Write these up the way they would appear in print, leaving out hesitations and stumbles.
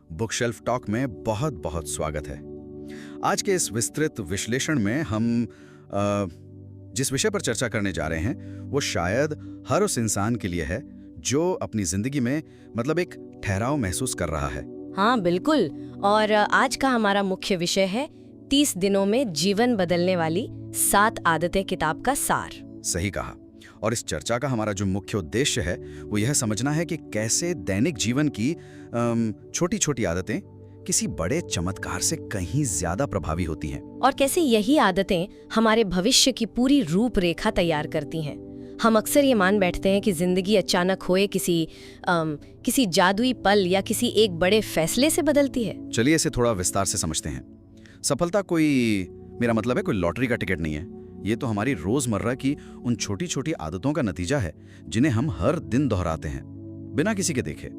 Bookshelf talk में बहुत बहुत स्वागत है। आज के इस विस्तृत विश्लेषण में हम जिस विषय पर चर्चा करने जा रहे हैं वो शायद हर उस इंसान के लिए है जो अपनी जिंदगी में एक ठहराव महसूस कर रहा है। हाँ बिल्कुल। और आज का हमारा मुख्य विषय है 30 दिनों में जीवन बदलने वाली 7 आदतें किताब का सार। सही कहा। और इस चर्चा का हमारा जो मुख्य उद्देश्य है वो यह समझना है कि कैसे दैनिक जीवन की छोटी छोटी आदतें किसी बड़े चमत्कार से कहीं ज्यादा प्रभावी होती हैं और कैसे यही आदतें हमारे भविष्य की पूरी रूपरेखा तैयार करती हैं। हम अक्सर ये मान बैठते हैं कि जिंदगी अचानक हुए किसी जादुई पल या किसी एक बड़े फैसले से बदलती है। चलिए इसे थोड़ा विस्तार से समझते हैं। सफलता मेरा मतलब है कोई लॉटरी का टिकट नहीं है। ये तो हमारी रोजमर्रा की उन छोटी छोटी आदतों का नतीजा है जिन्हें हम हर दिन दोहराते हैं बिना किसी के देखे।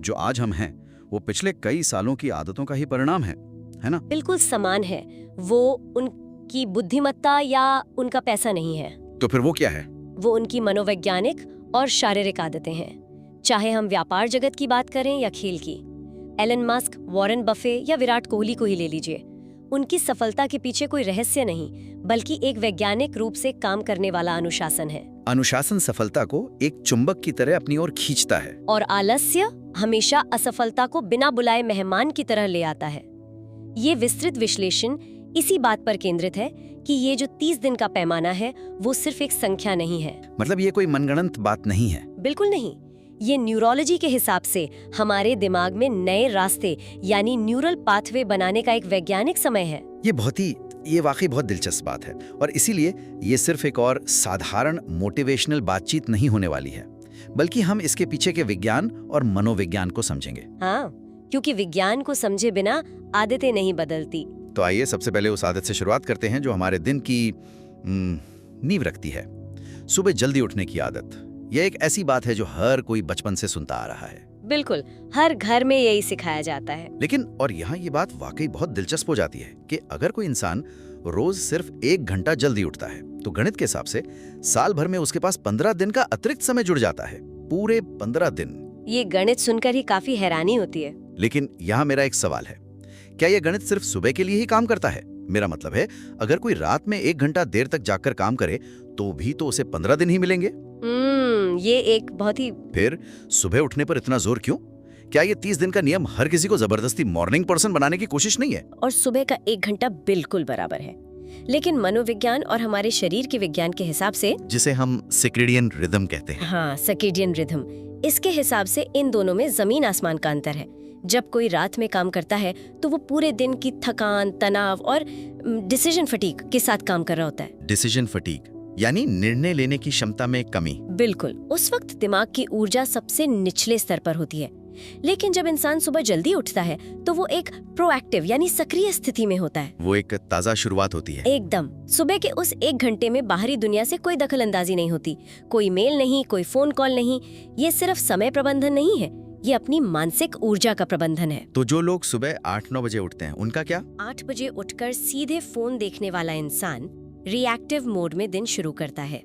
जो आज हम हैं वो पिछले कई सालों की आदतों का ही परिणाम है ना? बिल्कुल समान है। वो उनकी बुद्धिमत्ता या उनका पैसा नहीं है। तो फिर वो क्या है? वो उनकी मनोवैज्ञानिक और शारीरिक आदतें हैं। चाहे हम व्यापार जगत की बात करें या खेल की। एलन मस्क, वॉरेन बफे या विराट कोहली को ही ले लीजिए। उनकी सफलता के पीछे कोई रहस्य नहीं बल्कि एक वैज्ञानिक रूप से काम करने वाला अनुशासन है। अनुशासन सफलता को एक चुंबक की तरह अपनी ओर खींचता है और आलस्य हमेशा असफलता को बिना बुलाए मेहमान की तरह ले आता है। ये विस्तृत विश्लेषण इसी बात पर केंद्रित है कि ये जो 30 दिन का पैमाना है वो सिर्फ एक संख्या नहीं है। मतलब ये कोई मनगढ़ंत बात नहीं है। बिल्कुल नहीं। ये न्यूरोलॉजी के हिसाब से हमारे दिमाग में नए रास्ते यानी न्यूरल पाथवे बनाने का एक वैज्ञानिक समय है। ये वाकई बहुत दिलचस्प बात है और इसीलिए ये सिर्फ एक और साधारण मोटिवेशनल बातचीत नहीं होने वाली है बल्कि हम इसके पीछे के विज्ञान और मनोविज्ञान को समझेंगे। हाँ, क्योंकि विज्ञान को समझे बिना आदतें नहीं बदलती। तो आइए सबसे पहले उस आदत से शुरुआत करते हैं जो हमारे दिन की नींव रखती है, सुबह जल्दी उठने की आदत। यह एक ऐसी बात है जो हर कोई बचपन से सुनता आ रहा है। बिल्कुल, हर घर में यही सिखाया जाता है। लेकिन और यहाँ ये बात वाकई बहुत दिलचस्प हो जाती है कि अगर कोई इंसान रोज सिर्फ 1 घंटा जल्दी उठता है तो गणित के हिसाब से साल भर में उसके पास 15 दिन का अतिरिक्त समय जुड़ जाता है। पूरे 15 दिन। ये गणित सुनकर ही काफी हैरानी होती है। लेकिन यहाँ मेरा एक सवाल है, क्या यह गणित सिर्फ सुबह के लिए ही काम करता है? मेरा मतलब है अगर कोई रात में 1 घंटा देर तक जागकर काम करे तो भी तो उसे 15 दिन ही मिलेंगे। ये एक बहुत ही। फिर सुबह उठने पर इतना जोर क्यों? क्या ये 30 दिन का नियम हर किसी को जबरदस्ती मॉर्निंग पर्सन बनाने की कोशिश नहीं है? और सुबह का 1 घंटा बिल्कुल बराबर है। लेकिन मनोविज्ञान और हमारे शरीर के विज्ञान के हिसाब से, जिसे हम सर्केडियन रिदम कहते हैं। हाँ, सर्केडियन रिदम। इसके हिसाब से इन दोनों में जमीन आसमान का अंतर है। जब कोई रात में काम करता है तो वो पूरे दिन की थकान, तनाव और डिसीजन फटीग के साथ काम कर रहा होता है। डिसीजन फटीग यानी निर्णय लेने की क्षमता में कमी। बिल्कुल, उस वक्त दिमाग की ऊर्जा सबसे निचले स्तर पर होती है। लेकिन जब इंसान सुबह जल्दी उठता है तो वो एक प्रोएक्टिव यानी सक्रिय स्थिति में होता है। वो एक ताजा शुरुआत होती है। एकदम। सुबह के उस 1 घंटे में बाहरी दुनिया से कोई दखल अंदाजी नहीं होती, कोई मेल नहीं, कोई फोन कॉल नहीं। ये सिर्फ समय प्रबंधन नहीं है, ये अपनी मानसिक ऊर्जा का प्रबंधन है। तो जो लोग सुबह 8-9 बजे उठते हैं उनका क्या? 8 बजे उठकर सीधे फोन देखने वाला इंसान रिएक्टिव मोड में दिन शुरू करता है।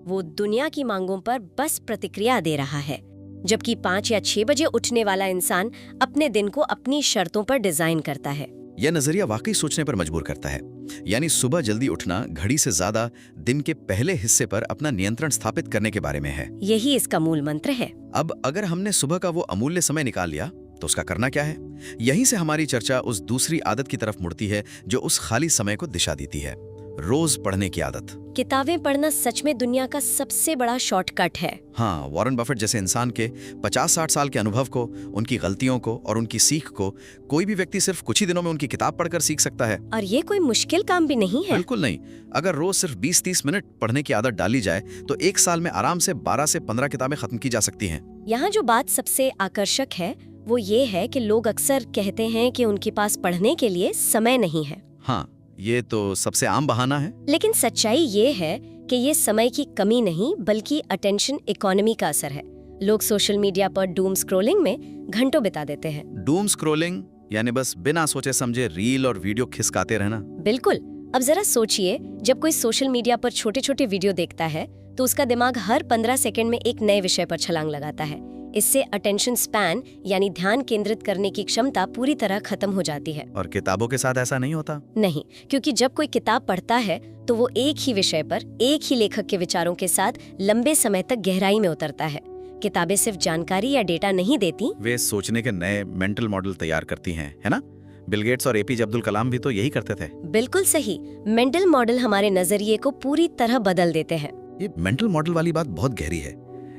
वो दुनिया की मांगों पर बस प्रतिक्रिया दे रहा है, जबकि 5 या 6 बजे उठने वाला इंसान अपने दिन को अपनी शर्तों पर डिजाइन करता है। यह नजरिया वाकई सोचने पर मजबूर करता है। यानी सुबह जल्दी उठना घड़ी से ज्यादा दिन के पहले हिस्से पर अपना नियंत्रण स्थापित करने के बारे में है। यही इसका मूल मंत्र है। अब अगर हमने सुबह का वो अमूल्य समय निकाल लिया तो उसका करना क्या है? यहीं से हमारी चर्चा उस दूसरी आदत की तरफ मुड़ती है जो उस खाली समय को दिशा देती है, रोज पढ़ने की आदत। किताबें पढ़ना सच में दुनिया का सबसे बड़ा शॉर्टकट है। हाँ, वॉरेन बफेट जैसे इंसान के 50-60 साल के अनुभव को, उनकी गलतियों को और उनकी सीख को कोई भी व्यक्ति सिर्फ कुछ ही दिनों में उनकी किताब पढ़कर सीख सकता है। और ये कोई मुश्किल काम भी नहीं है। बिल्कुल नहीं। अगर रोज सिर्फ 20-30 मिनट पढ़ने की आदत डाली जाए तो 1 साल में आराम से 12 से 15 किताबें खत्म की जा सकती हैं। यहाँ जो बात सबसे आकर्षक है वो ये है कि लोग अक्सर कहते हैं कि उनके पास पढ़ने के लिए समय नहीं है। हाँ, ये तो सबसे आम बहाना है। लेकिन सच्चाई ये है कि ये समय की कमी नहीं बल्कि अटेंशन इकोनॉमी का असर है। लोग सोशल मीडिया पर डूम स्क्रॉलिंग में घंटों बिता देते हैं। डूम स्क्रॉलिंग यानी बस बिना सोचे समझे रील और वीडियो खिसकाते रहना। बिल्कुल। अब जरा सोचिए, जब कोई सोशल मीडिया पर छोटे छोटे वीडियो देखता है तो उसका दिमाग हर 15 सेकंड में एक नए विषय पर छलांग लगाता है। इससे अटेंशन स्पैन यानी ध्यान केंद्रित करने की क्षमता पूरी तरह खत्म हो जाती है। और किताबों के साथ ऐसा नहीं होता? नहीं, क्योंकि जब कोई किताब पढ़ता है तो वो एक ही विषय पर एक ही लेखक के विचारों के साथ लंबे समय तक गहराई में उतरता है। किताबें सिर्फ जानकारी या डेटा नहीं देती, वे सोचने के नए मेंटल मॉडल तैयार करती हैं, है ना? बिल गेट्स और एपीजे अब्दुल कलाम भी तो यही करते थे। बिल्कुल सही। मेंटल मॉडल हमारे नजरिए को पूरी तरह बदल देते हैं। ये मेंटल मॉडल वाली बात बहुत गहरी है।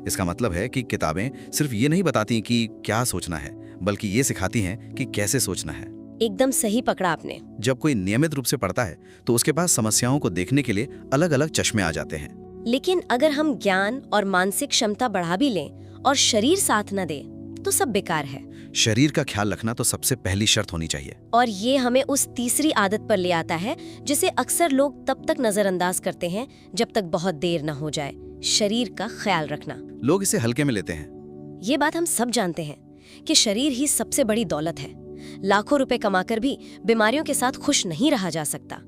इसका मतलब है कि किताबें सिर्फ ये नहीं बताती कि क्या सोचना है, बल्कि ये सिखाती हैं कि कैसे सोचना है। एकदम सही पकड़ा आपने। जब कोई नियमित रूप से पढ़ता है तो उसके पास समस्याओं को देखने के लिए अलग अलग चश्मे आ जाते हैं। लेकिन अगर हम ज्ञान और मानसिक क्षमता बढ़ा भी लें और शरीर साथ न दे तो सब बेकार है। शरीर का ख्याल रखना तो सबसे पहली शर्त होनी चाहिए। और ये हमें उस तीसरी आदत पर ले आता है जिसे अक्सर लोग तब तक नजरअंदाज करते हैं जब तक बहुत देर न हो जाए, शरीर का ख्याल रखना। लोग इसे हल्के में लेते हैं। ये बात हम सब जानते हैं कि शरीर ही सबसे बड़ी दौलत है। लाखों रुपए कमाकर भी बीमारियों के साथ खुश नहीं रहा जा सकता।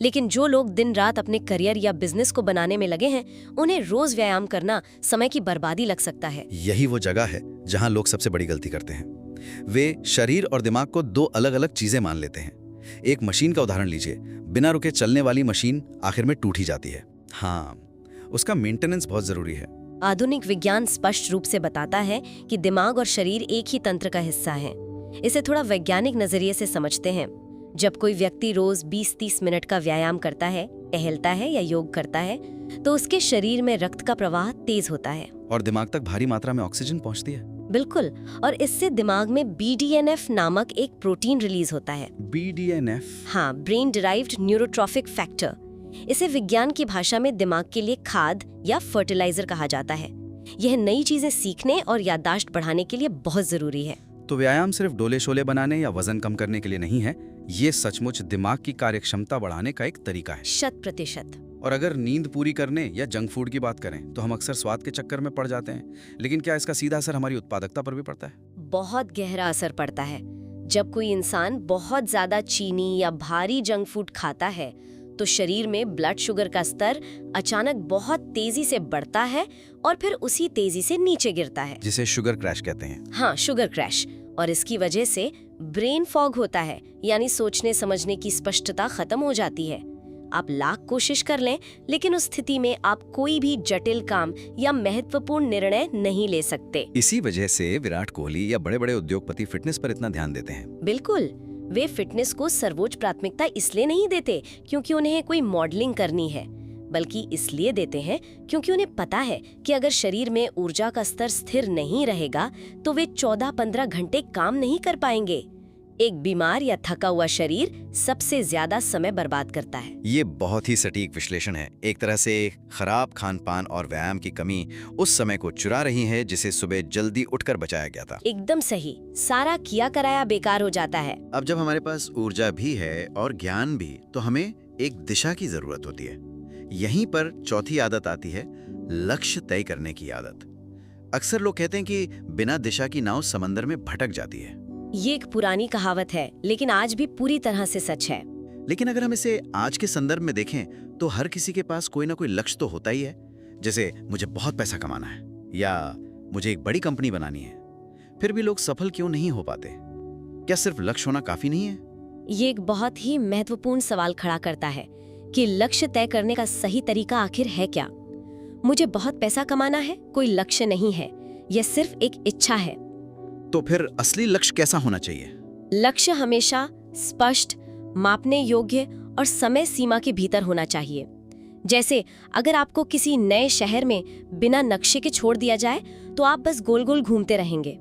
लेकिन जो लोग दिन रात अपने करियर या बिजनेस को बनाने में लगे हैं, उन्हें रोज व्यायाम करना समय की बर्बादी लग सकता है। यही वो जगह है जहां लोग सबसे बड़ी गलती करते हैं। वे शरीर और दिमाग को दो अलग अलग चीजें मान लेते हैं। एक मशीन का उदाहरण लीजिए। बिना रुके चलने वाली मशीन आखिर में टूट ही जाती है। हाँ, उसका मेंटेनेंस बहुत जरूरी है। आधुनिक विज्ञान स्पष्ट रूप से बताता है कि दिमाग और शरीर एक ही तंत्र का हिस्सा है। इसे थोड़ा वैज्ञानिक नजरिए से समझते हैं। जब कोई व्यक्ति रोज 20-30 मिनट का व्यायाम करता है, टहलता है या योग करता है, तो उसके शरीर में रक्त का प्रवाह तेज होता है और दिमाग तक भारी मात्रा में ऑक्सीजन पहुंचती है। बिल्कुल। और इससे दिमाग में BDNF नामक एक प्रोटीन रिलीज होता है। BDNF? हाँ, ब्रेन डिराइव्ड न्यूरोट्रॉफिक फैक्टर। इसे विज्ञान की भाषा में दिमाग के लिए खाद या फर्टिलाइजर कहा जाता है। यह नई चीजें सीखने और याददाश्त बढ़ाने के लिए बहुत जरूरी है। तो व्यायाम सिर्फ डोले शोले बनाने या वजन कम करने के लिए नहीं है, ये सचमुच दिमाग की कार्यक्षमता बढ़ाने का एक तरीका है। 100%। और अगर नींद पूरी करने या जंक फूड की बात करें तो हम अक्सर स्वाद के चक्कर में पड़ जाते हैं। लेकिन क्या इसका सीधा असर हमारी उत्पादकता पर भी पड़ता है? बहुत गहरा असर पड़ता है। जब कोई इंसान बहुत ज्यादा चीनी या भारी जंक फूड खाता है तो शरीर में ब्लड शुगर का स्तर अचानक बहुत तेजी से बढ़ता है और फिर उसी तेजी से नीचे गिरता है, जिसे शुगर क्रैश कहते हैं। हाँ, शुगर क्रैश। और इसकी वजह से ब्रेन फॉग होता है, यानी सोचने समझने की स्पष्टता खत्म हो जाती है। आप लाख कोशिश कर लें, लेकिन उस स्थिति में आप कोई भी जटिल काम या महत्वपूर्ण निर्णय नहीं ले सकते। इसी वजह से विराट कोहली या बड़े बड़े उद्योगपति फिटनेस पर इतना ध्यान देते हैं। बिल्कुल। वे फिटनेस को सर्वोच्च प्राथमिकता इसलिए नहीं देते क्योंकि उन्हें कोई मॉडलिंग करनी है, बल्कि इसलिए देते हैं क्योंकि उन्हें पता है कि अगर शरीर में ऊर्जा का स्तर स्थिर नहीं रहेगा तो वे 14-15 घंटे काम नहीं कर पाएंगे। एक बीमार या थका हुआ शरीर सबसे ज्यादा समय बर्बाद करता है। ये बहुत ही सटीक विश्लेषण है। एक तरह से खराब खान पान और व्यायाम की कमी उस समय को चुरा रही है जिसे सुबह जल्दी उठकर बचाया गया था। एकदम सही। सारा किया कराया बेकार हो जाता है। अब जब हमारे पास ऊर्जा भी है और ज्ञान भी, तो हमें एक दिशा की जरूरत होती है। यहीं पर चौथी आदत आती है, लक्ष्य तय करने की आदत। अक्सर लोग कहते हैं कि बिना दिशा की नाव समंदर में भटक जाती है। ये एक पुरानी कहावत है, लेकिन आज भी पूरी तरह से सच है। लेकिन अगर हम इसे आज के संदर्भ में देखें तो हर किसी के पास कोई ना कोई लक्ष्य तो होता ही है। जैसे मुझे बहुत पैसा कमाना है या मुझे एक बड़ी कंपनी बनानी है। फिर भी लोग सफल क्यों नहीं हो पाते? क्या सिर्फ लक्ष्य होना काफी नहीं है? ये एक बहुत ही महत्वपूर्ण सवाल खड़ा करता है कि लक्ष्य तय करने का सही तरीका आखिर है क्या? मुझे बहुत पैसा कमाना है कोई लक्ष्य नहीं है, यह सिर्फ एक इच्छा है। तो फिर असली लक्ष्य कैसा होना चाहिए? लक्ष्य हमेशा स्पष्ट, मापने योग्य और समय सीमा के भीतर होना चाहिए। जैसे अगर आपको किसी नए शहर में बिना नक्शे के छोड़ दिया जाए तो आप बस गोल गोल घूमते रहेंगे।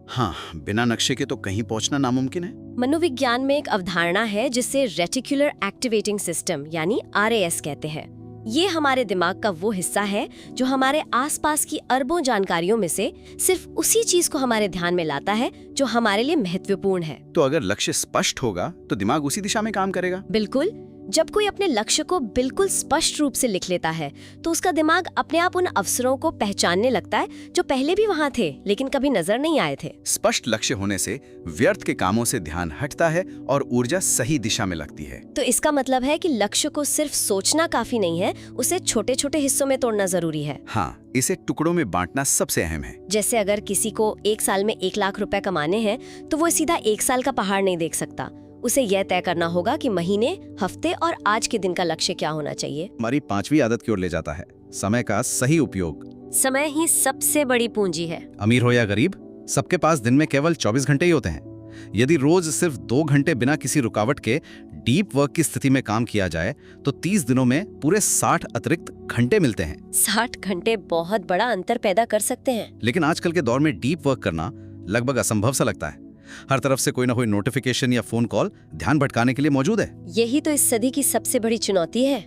हाँ, बिना नक्शे के तो कहीं पहुंचना नामुमकिन है। मनोविज्ञान में एक अवधारणा है जिसे रेटिकुलर एक्टिवेटिंग सिस्टम यानी RAS कहते हैं। ये हमारे दिमाग का वो हिस्सा है जो हमारे आसपास की अरबों जानकारियों में से सिर्फ उसी चीज को हमारे ध्यान में लाता है जो हमारे लिए महत्वपूर्ण है। तो अगर लक्ष्य स्पष्ट होगा तो दिमाग उसी दिशा में काम करेगा। बिल्कुल। जब कोई अपने लक्ष्य को बिल्कुल स्पष्ट रूप से लिख लेता है तो उसका दिमाग अपने आप उन अवसरों को पहचानने लगता है जो पहले भी वहां थे लेकिन कभी नजर नहीं आए थे। स्पष्ट लक्ष्य होने से व्यर्थ के कामों से ध्यान हटता है और ऊर्जा सही दिशा में लगती है। तो इसका मतलब है कि लक्ष्य को सिर्फ सोचना काफी नहीं है, उसे छोटे छोटे हिस्सों में तोड़ना जरूरी है। हाँ, इसे टुकड़ों में बांटना सबसे अहम है। जैसे अगर किसी को 1 साल में 1 लाख रुपए कमाने हैं तो वो सीधा 1 साल का पहाड़ नहीं देख सकता। उसे यह तय करना होगा कि महीने, हफ्ते और आज के दिन का लक्ष्य क्या होना चाहिए। हमारी 5वीं आदत की ओर ले जाता है, समय का सही उपयोग। समय ही सबसे बड़ी पूंजी है। अमीर हो या गरीब, सबके पास दिन में केवल 24 घंटे ही होते हैं। यदि रोज सिर्फ 2 घंटे बिना किसी रुकावट के डीप वर्क की स्थिति में काम किया जाए तो 30 दिनों में पूरे 60 अतिरिक्त घंटे मिलते हैं। 60 घंटे बहुत बड़ा अंतर पैदा कर सकते हैं। लेकिन आजकल के दौर में डीप वर्क करना लगभग असंभव सा लगता है। हर तरफ से कोई ना कोई नोटिफिकेशन या फोन कॉल ध्यान भटकाने के लिए मौजूद है। यही तो इस सदी की सबसे बड़ी चुनौती है।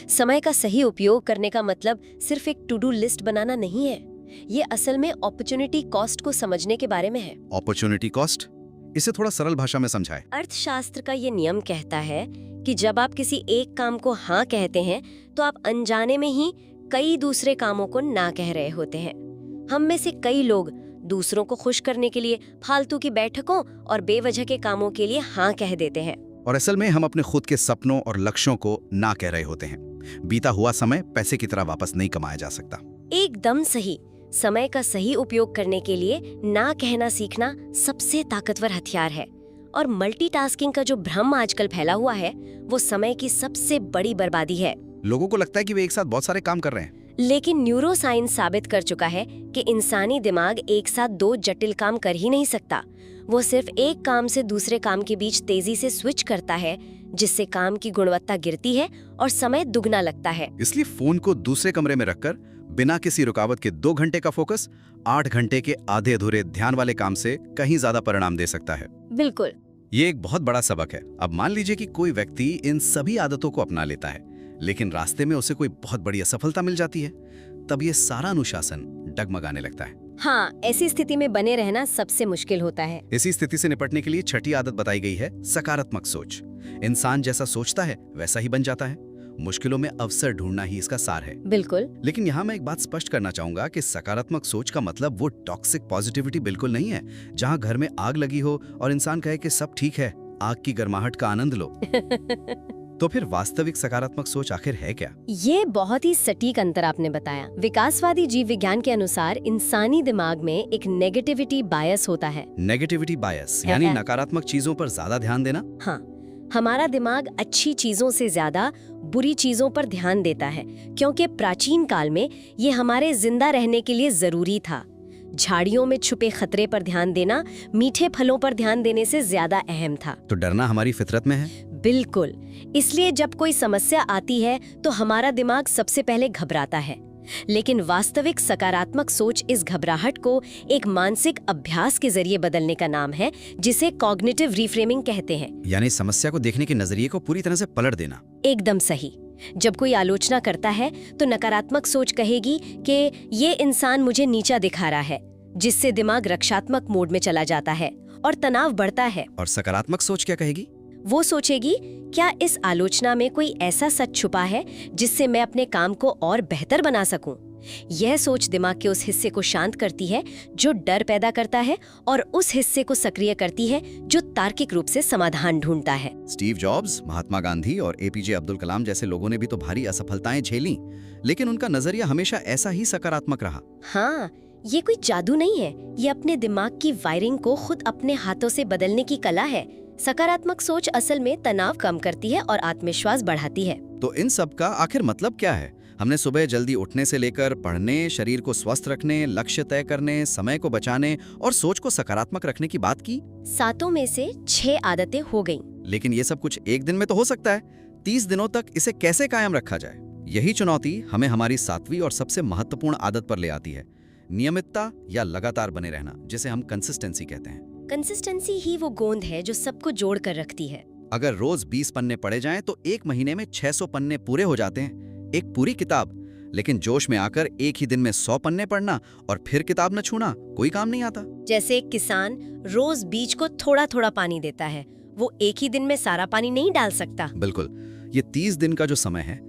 समय का सही उपयोग करने का मतलब सिर्फ एक टू डू लिस्ट बनाना नहीं है, ये असल में अपॉर्चुनिटी कॉस्ट को समझने के बारे में है। अपॉर्चुनिटी कॉस्ट, इसे थोड़ा सरल भाषा में समझाएं। अर्थशास्त्र का ये नियम कहता है कि जब आप किसी एक काम को हाँ कहते हैं तो आप अनजाने में ही कई दूसरे कामों को ना कह रहे होते हैं। हम में से कई लोग दूसरों को खुश करने के लिए फालतू की बैठकों और बेवजह के कामों के लिए हाँ कह देते हैं। और असल में हम अपने खुद के सपनों और लक्ष्यों को ना कह रहे होते हैं। बीता हुआ समय पैसे की तरह वापस नहीं कमाया जा सकता। एकदम सही। समय का सही उपयोग करने के लिए ना कहना सीखना सबसे ताकतवर हथियार है। और मल्टीटास्किंग का जो भ्रम आजकल फैला हुआ है वो समय की सबसे बड़ी बर्बादी है। लोगों को लगता है कि वे एक साथ बहुत सारे काम कर रहे हैं, लेकिन न्यूरोसाइंस साबित कर चुका है कि इंसानी दिमाग एक साथ 2 जटिल काम कर ही नहीं सकता। वो सिर्फ एक काम से दूसरे काम के बीच तेजी से स्विच करता है, जिससे काम की गुणवत्ता गिरती है और समय दुगना लगता है। इसलिए फोन को दूसरे कमरे में रखकर बिना किसी रुकावट के 2 घंटे का फोकस 8 घंटे के आधे अधूरे ध्यान वाले काम से कहीं ज्यादा परिणाम दे सकता है। बिल्कुल, ये एक बहुत बड़ा सबक है। अब मान लीजिए कि कोई व्यक्ति इन सभी आदतों को अपना लेता है, लेकिन रास्ते में उसे कोई बहुत बड़ी असफलता मिल जाती है, तब ये सारा अनुशासन डगमगाने लगता है। हाँ, ऐसी स्थिति में बने रहना सबसे मुश्किल होता है। इसी स्थिति से निपटने के लिए छठी आदत बताई गई है, सकारात्मक सोच। इंसान जैसा सोचता है वैसा ही बन जाता है। मुश्किलों में अवसर ढूंढना ही इसका सार है। बिल्कुल। लेकिन यहाँ मैं एक बात स्पष्ट करना चाहूंगा कि सकारात्मक सोच का मतलब वो टॉक्सिक पॉजिटिविटी बिल्कुल नहीं है, जहाँ घर में आग लगी हो और इंसान कहे कि सब ठीक है, आग की गर्माहट का आनंद लो। तो फिर वास्तविक सकारात्मक सोच आखिर है क्या? ये बहुत ही सटीक अंतर आपने बताया। विकासवादी जीव विज्ञान के अनुसार इंसानी दिमाग में एक नेगेटिविटी बायस होता है। नेगेटिविटी बायस यानी नकारात्मक चीजों पर ज्यादा ध्यान देना। हाँ, हमारा दिमाग अच्छी चीजों से ज्यादा बुरी चीजों पर ध्यान देता है, क्योंकि प्राचीन काल में ये हमारे जिंदा रहने के लिए जरूरी था। झाड़ियों में छुपे खतरे पर ध्यान देना मीठे फलों पर ध्यान देने से ज्यादा अहम था। तो डरना हमारी फितरत में है। बिल्कुल। इसलिए जब कोई समस्या आती है तो हमारा दिमाग सबसे पहले घबराता है। लेकिन वास्तविक सकारात्मक सोच इस घबराहट को एक मानसिक अभ्यास के जरिए बदलने का नाम है, जिसे कॉग्निटिव रिफ्रेमिंग कहते हैं। यानी समस्या को देखने के नजरिए को पूरी तरह से पलट देना। एकदम सही। जब कोई आलोचना करता है तो नकारात्मक सोच कहेगी कि ये इंसान मुझे नीचा दिखा रहा है, जिससे दिमाग रक्षात्मक मोड में चला जाता है और तनाव बढ़ता है। और सकारात्मक सोच क्या कहेगी? वो सोचेगी, क्या इस आलोचना में कोई ऐसा सच छुपा है जिससे मैं अपने काम को और बेहतर बना सकूं? यह सोच दिमाग के उस हिस्से को शांत करती है जो डर पैदा करता है और उस हिस्से को सक्रिय करती है जो तार्किक रूप से समाधान ढूंढता है। स्टीव जॉब्स, महात्मा गांधी और एपीजे अब्दुल कलाम जैसे लोगों ने भी तो भारी असफलताएं झेली, लेकिन उनका नजरिया हमेशा ऐसा ही सकारात्मक रहा। हाँ, ये कोई जादू नहीं है, ये अपने दिमाग की वायरिंग को खुद अपने हाथों से बदलने की कला है। सकारात्मक सोच असल में तनाव कम करती है और आत्मविश्वास बढ़ाती है। तो इन सब का आखिर मतलब क्या है? हमने सुबह जल्दी उठने से लेकर पढ़ने, शरीर को स्वस्थ रखने, लक्ष्य तय करने, समय को बचाने और सोच को सकारात्मक रखने की बात की। 7 में से 6 आदतें हो गईं। लेकिन ये सब कुछ एक दिन में तो हो सकता है। 30 दिनों तक इसे कैसे कायम रखा जाए? यही चुनौती हमें हमारी 7वीं और सबसे महत्वपूर्ण आदत पर ले आती है, नियमितता या लगातार बने रहना, जिसे हम कंसिस्टेंसी कहते हैं। कंसिस्टेंसी ही वो गोंद है जो सबको जोड़ कर रखती है। अगर रोज 20 पन्ने पढ़े जाएं तो एक महीने में 600 पन्ने पूरे हो जाते हैं, एक पूरी किताब। लेकिन जोश में आकर एक ही दिन में 100 पन्ने पढ़ना और फिर किताब न छूना कोई काम नहीं आता। जैसे एक किसान रोज बीज को थोड़ा थोड़ा पानी देता है, वो एक ही दिन में सारा पानी नहीं डाल सकता। बिल्कुल, ये 30 दिन का जो समय है,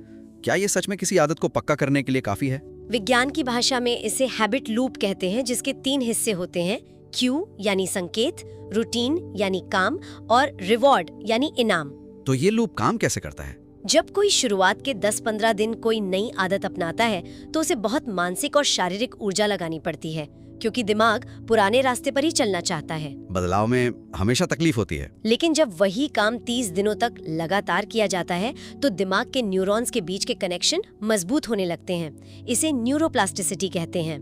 क्या ये सच में किसी आदत को पक्का करने के लिए काफी है? विज्ञान की भाषा में इसे हैबिट लूप कहते हैं, जिसके 3 हिस्से होते हैं: क्यू यानी संकेत, रूटीन यानी काम, और रिवॉर्ड यानी इनाम। तो ये लूप काम कैसे करता है? जब कोई शुरुआत के 10-15 दिन कोई नई आदत अपनाता है तो उसे बहुत मानसिक और शारीरिक ऊर्जा लगानी पड़ती है, क्योंकि दिमाग पुराने रास्ते पर ही चलना चाहता है। बदलाव में हमेशा तकलीफ होती है। लेकिन जब वही काम 30 दिनों तक लगातार किया जाता है तो दिमाग के न्यूरॉन्स के बीच के कनेक्शन मजबूत होने लगते हैं। इसे न्यूरोप्लास्टिसिटी कहते हैं।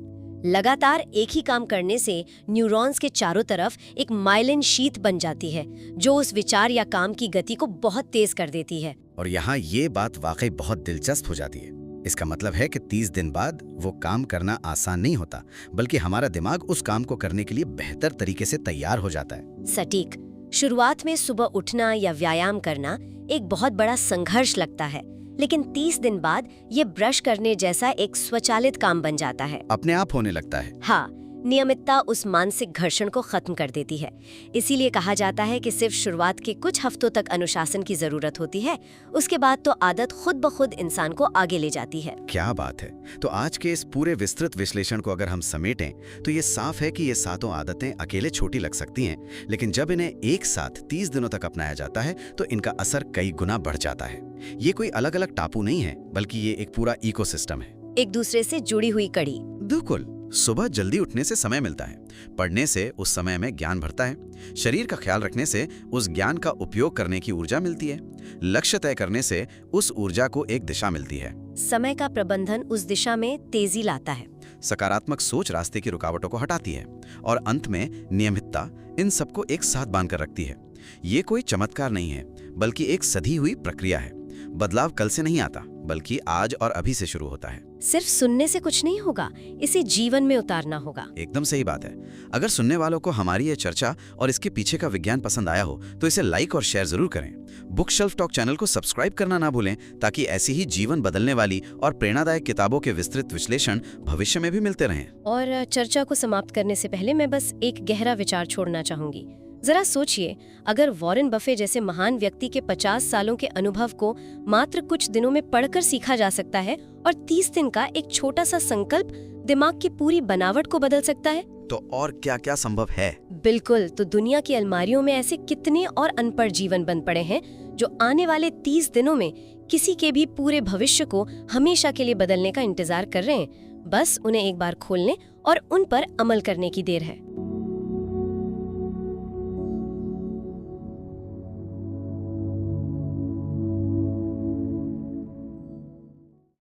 लगातार एक ही काम करने से न्यूरॉन्स के चारों तरफ एक माइलिन शीथ बन जाती है, जो उस विचार या काम की गति को बहुत तेज कर देती है। और यहाँ ये बात वाकई बहुत दिलचस्प हो जाती है। इसका मतलब है कि 30 दिन बाद वो काम करना आसान नहीं होता, बल्कि हमारा दिमाग उस काम को करने के लिए बेहतर तरीके से तैयार हो जाता है। सटीक। शुरुआत में सुबह उठना या व्यायाम करना एक बहुत बड़ा संघर्ष लगता है, लेकिन 30 दिन बाद ये ब्रश करने जैसा एक स्वचालित काम बन जाता है। अपने आप होने लगता है। हाँ, नियमितता उस मानसिक घर्षण को खत्म कर देती है। इसीलिए कहा जाता है कि सिर्फ शुरुआत के कुछ हफ्तों तक अनुशासन की जरूरत होती है, उसके बाद तो आदत खुद ब खुद इंसान को आगे ले जाती है। क्या बात है। तो आज के इस पूरे विस्तृत विश्लेषण को अगर हम समेटें तो ये साफ है कि ये सातों आदतें अकेले छोटी लग सकती हैं, लेकिन जब इन्हें एक साथ 30 दिनों तक अपनाया जाता है तो इनका असर कई गुना बढ़ जाता है। ये कोई अलग अलग टापू नहीं है, बल्कि ये एक पूरा इकोसिस्टम है, एक दूसरे से जुड़ी हुई कड़ी। बिल्कुल। सुबह जल्दी उठने से समय मिलता है, पढ़ने से उस समय में ज्ञान भरता है, शरीर का ख्याल रखने से उस ज्ञान का उपयोग करने की ऊर्जा मिलती है, लक्ष्य तय करने से उस ऊर्जा को एक दिशा मिलती है, समय का प्रबंधन उस दिशा में तेजी लाता है, सकारात्मक सोच रास्ते की रुकावटों को हटाती है, और अंत में नियमितता इन सबको एक साथ बांधकर रखती है। ये कोई चमत्कार नहीं है, बल्कि एक सधी हुई प्रक्रिया है। बदलाव कल से नहीं आता, बल्कि आज और अभी से शुरू होता है। सिर्फ सुनने से कुछ नहीं होगा, इसे जीवन में उतारना होगा। एकदम सही बात है। अगर सुनने वालों को हमारी ये चर्चा और इसके पीछे का विज्ञान पसंद आया हो तो इसे लाइक और शेयर जरूर करें। बुक शेल्फ टॉक चैनल को सब्सक्राइब करना ना भूलें, ताकि ऐसी ही जीवन बदलने वाली और प्रेरणादायक किताबों के विस्तृत विश्लेषण भविष्य में भी मिलते रहें। और चर्चा को समाप्त करने से पहले मैं बस एक गहरा विचार छोड़ना चाहूंगी। जरा सोचिए, अगर वॉरेन बफे जैसे महान व्यक्ति के 50 सालों के अनुभव को मात्र कुछ दिनों में पढ़कर सीखा जा सकता है और 30 दिन का एक छोटा सा संकल्प दिमाग की पूरी बनावट को बदल सकता है, तो और क्या क्या संभव है। बिल्कुल। तो दुनिया की अलमारियों में ऐसे कितने और अनपढ़ जीवन बन पड़े हैं जो आने वाले 30 दिनों में किसी के भी पूरे भविष्य को हमेशा के लिए बदलने का इंतजार कर रहे हैं। बस उन्हें एक बार खोलने और उन पर अमल करने की देर है।